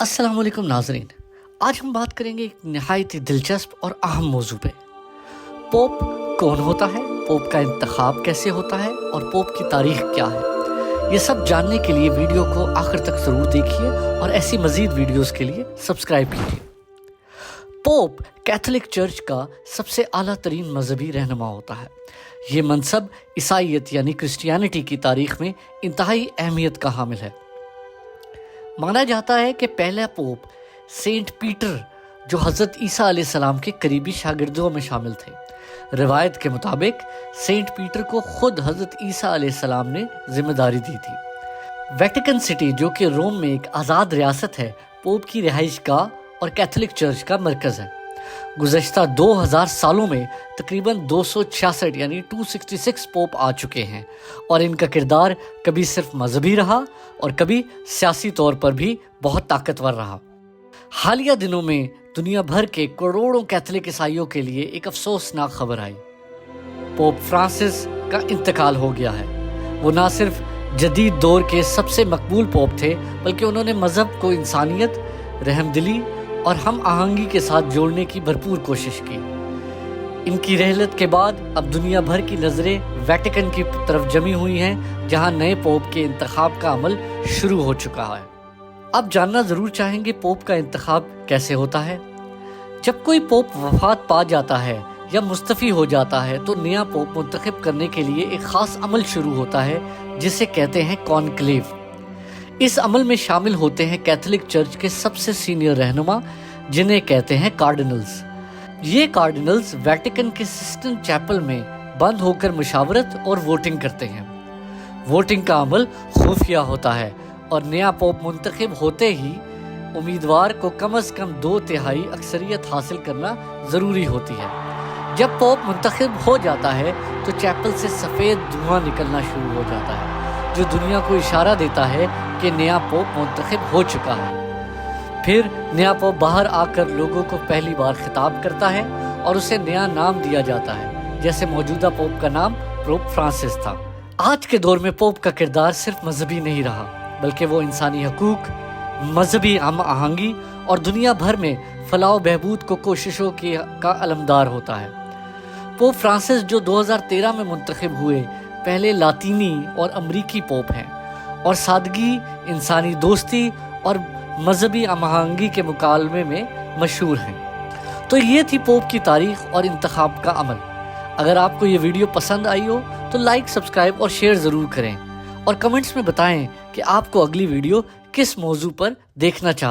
अस्सलाम वालेकुम नाजरीन। आज हम बात करेंगे एक नहायत ही दिलचस्प और अहम मौजू पे। पोप कौन होता है, पोप का इंतखाब कैसे होता है और पोप की तारीख क्या है। ये सब जानने के लिए वीडियो को आखिर तक ज़रूर देखिए और ऐसी मज़ीद वीडियोस के लिए सब्सक्राइब कीजिए। पोप कैथोलिक चर्च का सबसे आला तरीन मजहबी रहनुमा होता है। ये मनसब ईसाईयत यानी क्रिश्चियनिटी की तारीख में इंतहाई अहमियत का हामिल है। माना जाता है कि पहला पोप सेंट पीटर, जो हज़रत ईसा अलैहिस्सलाम के करीबी शागिर्दों में शामिल थे। रिवायत के मुताबिक सेंट पीटर को खुद हज़रत ईसा अलैहिस्सलाम ने जिम्मेदारी दी थी। वेटिकन सिटी, जो कि रोम में एक आज़ाद रियासत है, पोप की रिहाइशगाह और कैथोलिक चर्च का मरकज़ है। गुज़श्ता 2000 सालों में तकरीबन 266 यानी 266 पोप आ चुके हैं और इनका किरदार कभी सिर्फ मजहबी रहा और कभी सियासी तौर पर भी बहुत ताकतवर रहा। हालिया दिनों में दुनिया भर के करोड़ों कैथोलिक ईसाइयों के लिए एक अफसोसनाक खबर आई। पोप फ्रांसिस का इंतकाल हो गया है। वो ना सिर्फ जदीद दौर के सबसे मकबूल पोप थे, बल्कि उन्होंने मज़हब को इंसानियत, रहमदिली और हम आहंगी के साथ जोड़ने की भरपूर कोशिश की। इनकी रहलत के बाद अब दुनिया भर की नज़रें वेटिकन की तरफ जमी हुई हैं, जहां नए पोप के इंतखाब का अमल शुरू हो चुका है। अब जानना ज़रूर चाहेंगे पोप का इंतखाब कैसे होता है। जब कोई पोप वफात पा जाता है या मुस्तफ़ी हो जाता है तो नया पोप मुंतखब करने के लिए एक ख़ास अमल शुरू होता है, जिसे कहते हैं कॉन्क्लेव। इस अमल में शामिल होते हैं कैथोलिक चर्च के सबसे सीनियर रहनुमा, जिन्हें कहते हैं कार्डिनल्स। ये कार्डिनल्स वेटिकन के सिस्टन चैपल में बंद होकर मशावरत और वोटिंग करते हैं। वोटिंग का अमल खुफिया होता है और नया पोप मुंतखब होते ही उम्मीदवार को कम से कम 2/3 अक्सरियत हासिल करना ज़रूरी होती है। जब पोप मुंतखब हो जाता है तो चैपल से सफ़ेद धुआं निकलना शुरू हो जाता है, जो दुनिया को इशारा देता है कि नया पोप मुंतखब हो चुका है। फिर नया पोप बाहर आकर लोगों को पहली बार खिताब करता है और उसे नया नाम दिया जाता है, जैसे मौजूदा पोप का नाम पोप फ्रांसिस था। आज के दौर में पोप का किरदार सिर्फ मजहबी नहीं रहा, बल्कि वो इंसानी हकूक, मजहबी हम आहंगी और दुनिया भर में फलाह बहबूद को कोशिशों का अलमदार होता है। पोप फ्रांसिस, जो 2013 में मुंतखब हुए, पहले लातीनी और अमरीकी पोप हैं और सादगी, इंसानी दोस्ती और मजहबी हमआहंगी के मुकालमे में मशहूर हैं। तो ये थी पोप की तारीख और इंतखाब का अमल। अगर आपको ये वीडियो पसंद आई हो तो लाइक, सब्सक्राइब और शेयर ज़रूर करें और कमेंट्स में बताएं कि आपको अगली वीडियो किस मौजू पर देखना चाहते हैं।